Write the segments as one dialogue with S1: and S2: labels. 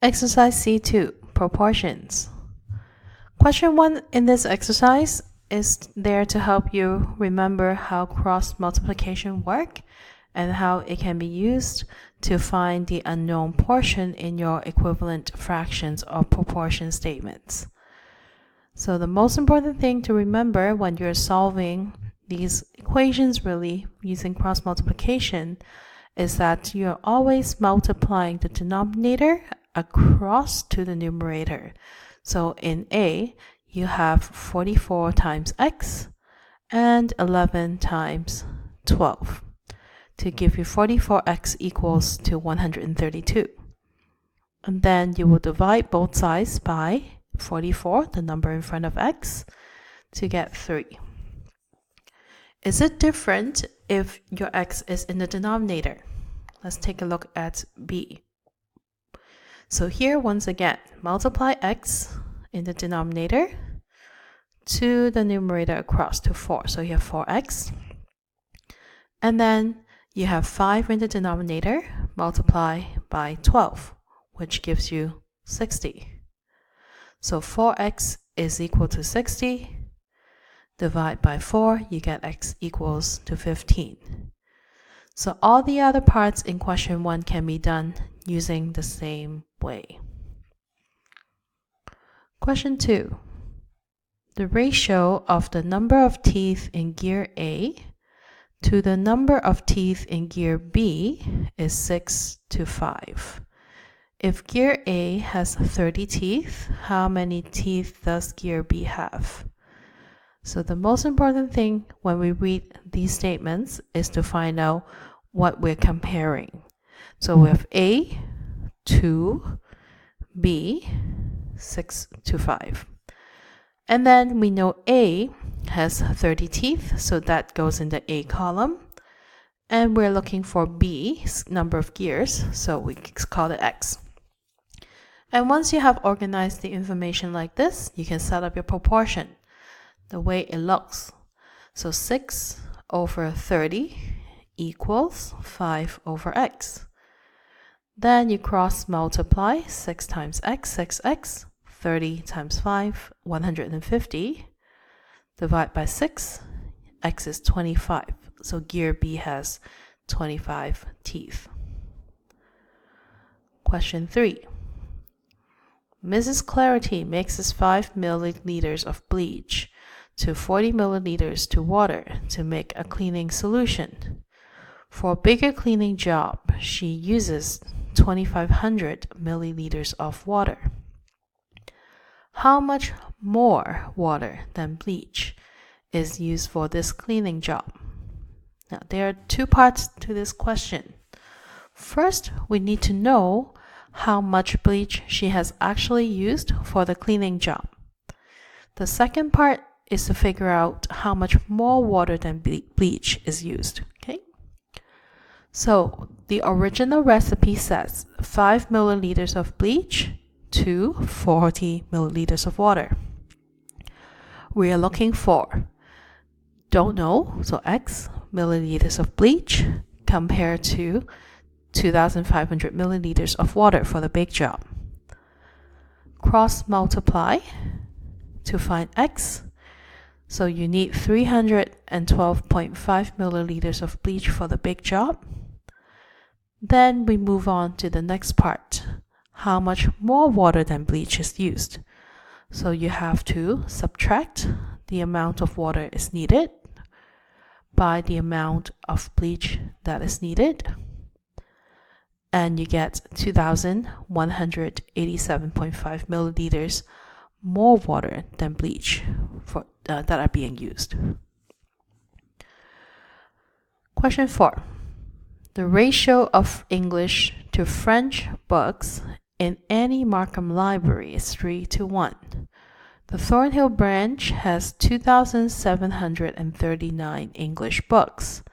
S1: Exercise C2, Proportions. Question 1 in this exercise is there to help you remember how cross multiplication works and how it can be used to find the unknown portion in your equivalent fractions or proportion statements. So the most important thing to remember when you're solving these equations really using cross multiplication is that you're always multiplying the denominator across to the numerator. So in A, you have 44 times x and 11 times 12 to give you 44x equals to 132. And then you will divide both sides by 44, the number in front of x, to get 3. Is it different if your x is in the denominator? Let's take a look at B. So here, once again, multiply x in the denominator to the numerator across to 4. So you have 4x. And then you have 5 in the denominator, multiply by 12, which gives you 60. So 4x is equal to 60. Divide by 4, you get x equals to 15. So all the other parts in question 1 can be done using the same way. Question 2. The ratio of the number of teeth in gear A to the number of teeth in gear B is 6 to 5. If gear A has 30 teeth, how many teeth does gear B have? So the most important thing when we read these statements is to find out what we're comparing. So we have A, 2, B, 6 to 5. And then we know A has 30 teeth, so that goes in the A column. And we're looking for B's number of gears, so we call it X. And once you have organized the information like this, you can set up your proportion the way it looks. So 6 over 30 equals 5 over x. Then you cross multiply 6 times x, 6x, 30 times 5, 150. Divide by 6, x is 25. So gear B has 25 teeth. Question 3. Mrs. Clarity mixes 5 milliliters of bleach to 40 milliliters to water to make a cleaning solution. For a bigger cleaning job, she uses 2,500 milliliters of water. How much more water than bleach is used for this cleaning job? Now, there are 2 parts to this question. First, we need to know how much bleach she has actually used for the cleaning job. The second part is to figure out how much more water than bleach is used. Okay? So the original recipe says 5 milliliters of bleach to 40 milliliters of water. We are looking for, don't know, so x milliliters of bleach compared to 2,500 milliliters of water for the big job. Cross multiply to find x. So you need 312.5 milliliters of bleach for the big job. Then we move on to the next part. How much more water than bleach is used? So you have to subtract the amount of water is needed by the amount of bleach that is needed. And you get 2,187.5 milliliters more water than bleach that are being used. Question 4. The ratio of English to French books in any Markham library is 3 to 1. The Thornhill branch has 2,739 English books.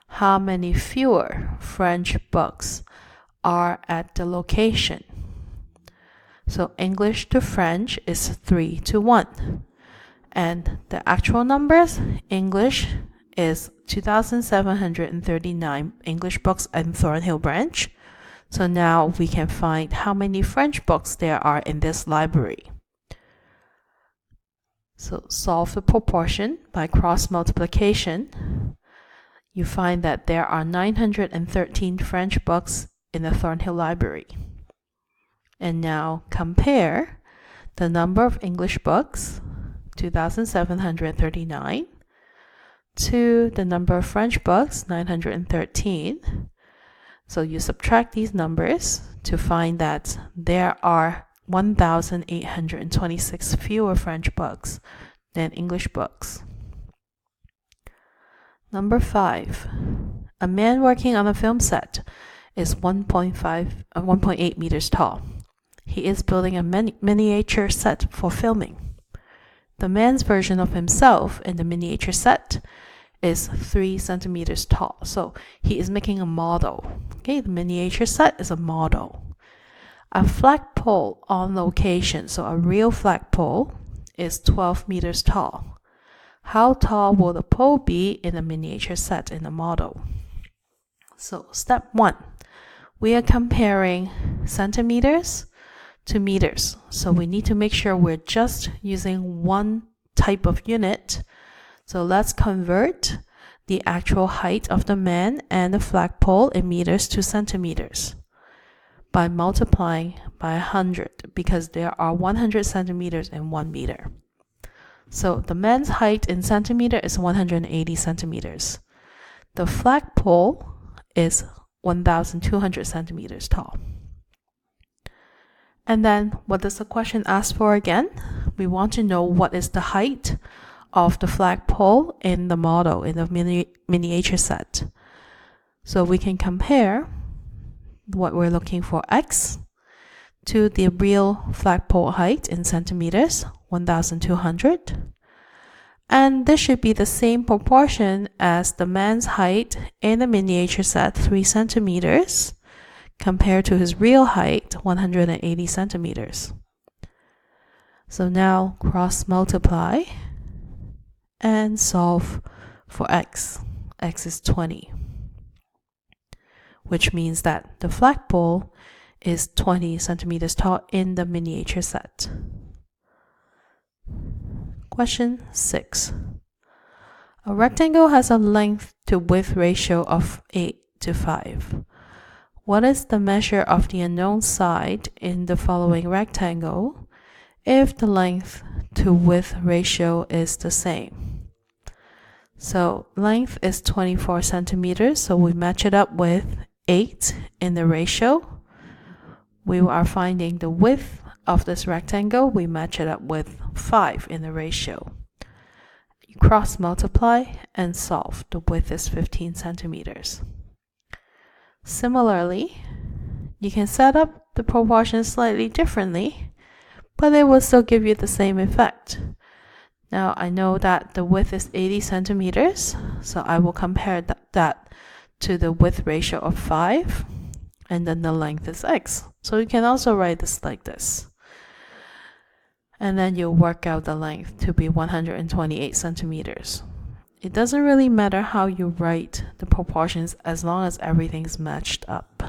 S1: How many fewer French books are at the location? So English to French is 3 to 1. And the actual numbers, English is 2,739 English books in Thornhill branch. So now we can find how many French books there are in this library. So solve the proportion by cross multiplication. You find that there are 913 French books in the Thornhill Library. And now compare the number of English books, 2,739, to the number of French books, 913. So you subtract these numbers to find that there are 1,826 fewer French books than English books. Number 5. A man working on a film set is 1.8 meters tall. He is building a miniature set for filming. The man's version of himself in the miniature set is 3 centimeters tall. So he is making a model. Okay, the miniature set is a model. A flagpole on location, so a real flagpole, is 12 meters tall. How tall will the pole be in the miniature set in the model? So step 1, we are comparing centimeters to meters. So we need to make sure we're just using one type of unit. So let's convert the actual height of the man and the flagpole in meters to centimeters by multiplying by 100, because there are 100 centimeters in 1 meter. So the man's height in centimeter is 180 centimeters. The flagpole is 1,200 centimeters tall. And then what does the question ask for again? We want to know what is the height of the flagpole in the model, in the miniature set. So we can compare what we're looking for, x, to the real flagpole height in centimeters, 1,200. And this should be the same proportion as the man's height in the miniature set, 3 centimeters, compared to his real height, 180 centimeters. So now cross multiply and solve for x. X is 20, which means that the flagpole is 20 centimeters tall in the miniature set. Question 6. A rectangle has a length to width ratio of 8:5. What is the measure of the unknown side in the following rectangle if the length to width ratio is the same? So length is 24 centimeters, so we match it up with 8 in the ratio. We are finding the width of this rectangle, we match it up with 5 in the ratio. You cross multiply and solve. The width is 15 centimeters. Similarly, you can set up the proportions slightly differently, but it will still give you the same effect. Now I know that the width is 80 centimeters, so I will compare that to the width ratio of 5, and then the length is x. So you can also write this like this. And then you'll work out the length to be 128 centimeters. It doesn't really matter how you write the proportions as long as everything's matched up.